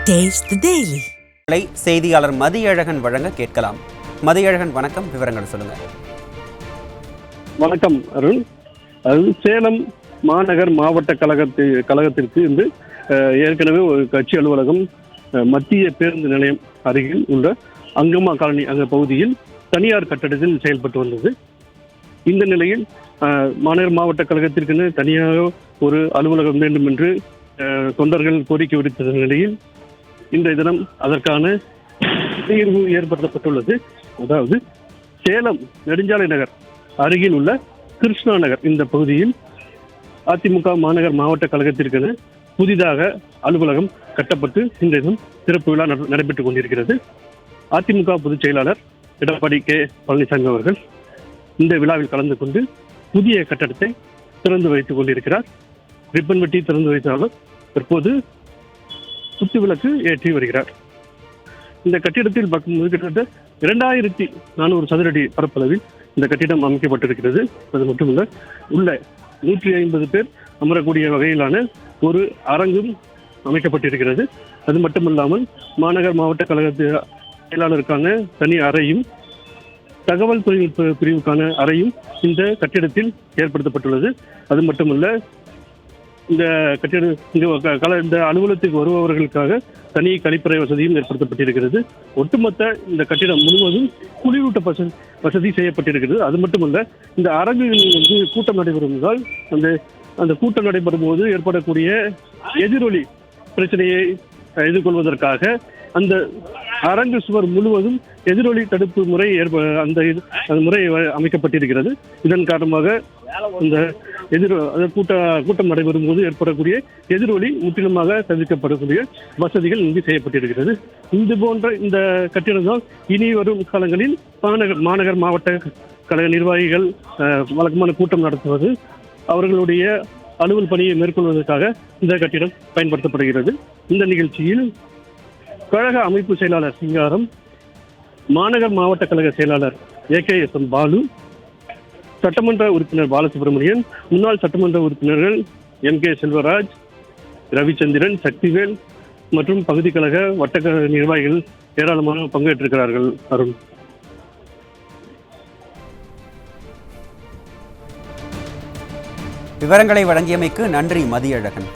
Taste the Daily. செய்தியாளர் மதியழகன் வழங்க கேட்கலாம். மதியழகன் வணக்கம், விவரங்கள் சொல்லுங்க. வணக்கம் அருண். சேலம் மாநகர் மாவட்ட கழகத்திற்கு இன்று ஏற்கனவே ஒரு கட்சி அலுவலகம் மத்திய பேருந்து நிலையம் அருகில் உள்ள அங்கம்மா காலனி அந்த பகுதியில் தனியார் கட்டடத்தில் செயல்பட்டு வந்தது. இந்த நிலையில் மாநகர் மாவட்ட கழகத்திற்கு தனியாக ஒரு அலுவலகம் வேண்டும் என்று தொண்டர்கள் கோரிக்கை விடுத்த நிலையில் இன்றைய தினம் அதற்கான தீர்வு ஏற்படுத்தப்பட்டுள்ளது. அதாவது சேலம் நெடுஞ்சாலை நகர் அருகில் உள்ள கிருஷ்ணா நகர் இந்த பகுதியில் அதிமுக மாநகர் மாவட்ட கழகத்திற்கென புதிதாக அலுவலகம் கட்டப்பட்டு இன்றைய தினம் சிறப்பு விழா நடைபெற்றுக் கொண்டிருக்கிறது. அதிமுக பொதுச் செயலாளர் எடப்பாடி கே பழனிசாமி அவர்கள் இந்த விழாவில் கலந்து கொண்டு புதிய கட்டடத்தை திறந்து வைத்துக் கொண்டிருக்கிறார். ரிப்பன் வெட்டி திறந்து வைத்தாலும் தற்போது குத்து விளக்கு ஏற்றி வருகிறார். இந்த கட்டிடத்தில் பார்க்கும்போது கிட்டத்தட்ட 2400 சதுர அடி பரப்பளவில் இந்த கட்டிடம் அமைக்கப்பட்டிருக்கிறது. அது மட்டுமல்ல, உள்ள 150 பேர் அமரக்கூடிய வகையிலான ஒரு அரங்கும் அமைக்கப்பட்டிருக்கிறது. அது மட்டுமல்லாமல் மாநகர் மாவட்ட கழக செயலாளருக்கான தனி அறையும் தகவல் தொழில்நுட்ப பிரிவுக்கான அறையும் இந்த கட்டிடத்தில் ஏற்படுத்தப்பட்டுள்ளது. அது மட்டுமல்ல, இந்த இந்த அலுவலகத்துக்கு வருபவர்களுக்காக தனி கழிப்பறை வசதியும் ஏற்படுத்தப்பட்டிருக்கிறது. ஒட்டுமொத்த இந்த கட்டிடம் முழுவதும் குளிரூட்ட வசதி செய்யப்பட்டிருக்கிறது. அது மட்டுமல்ல, இந்த அரங்குகளில் கூட்டம் நடைபெறுவதால் அந்த கூட்டம் நடைபெறும் போது ஏற்படக்கூடிய எதிரொலி பிரச்சனையை எதிர்கொள்வதற்காக அந்த அரங்கு சுவர் முழுவதும் எதிரொலி தடுப்பு முறை அந்த முறை அமைக்கப்பட்டிருக்கிறது. இதன் காரணமாக இந்த கூட்டம் நடைபெறும் போது ஏற்படக்கூடிய எதிரொலி முற்றிலுமாக தவிர்க்கப்படக்கூடிய வசதிகள் இங்கு செய்யப்பட்டிருக்கிறது. இது போன்ற இந்த கட்டிடங்கள் இனி வரும் காலங்களில் மாநகர் மாவட்ட கழக நிர்வாகிகள் வழக்கமான கூட்டம் நடத்துவது, அவர்களுடைய அலுவல் பணியை மேற்கொள்வதற்காக இந்த கட்டிடம் பயன்படுத்தப்படுகிறது. இந்த நிகழ்ச்சியில் கழக அமைப்பு செயலாளர் சிங்காரம், மாநகர் மாவட்ட கழக செயலாளர் AKSM பாலு, சட்டமன்ற உறுப்பினர் பாலசுப்ரமணியன், முன்னாள் சட்டமன்ற உறுப்பினர்கள் MK செல்வராஜ், ரவிச்சந்திரன், சக்திவேல் மற்றும் பகுதி கழக வட்டக்கழக நிர்வாகிகள் ஏராளமாக பங்கேற்றிருக்கிறார்கள். அருண். விவரங்களை வழங்கியமைக்கு நன்றி மதியழகன்.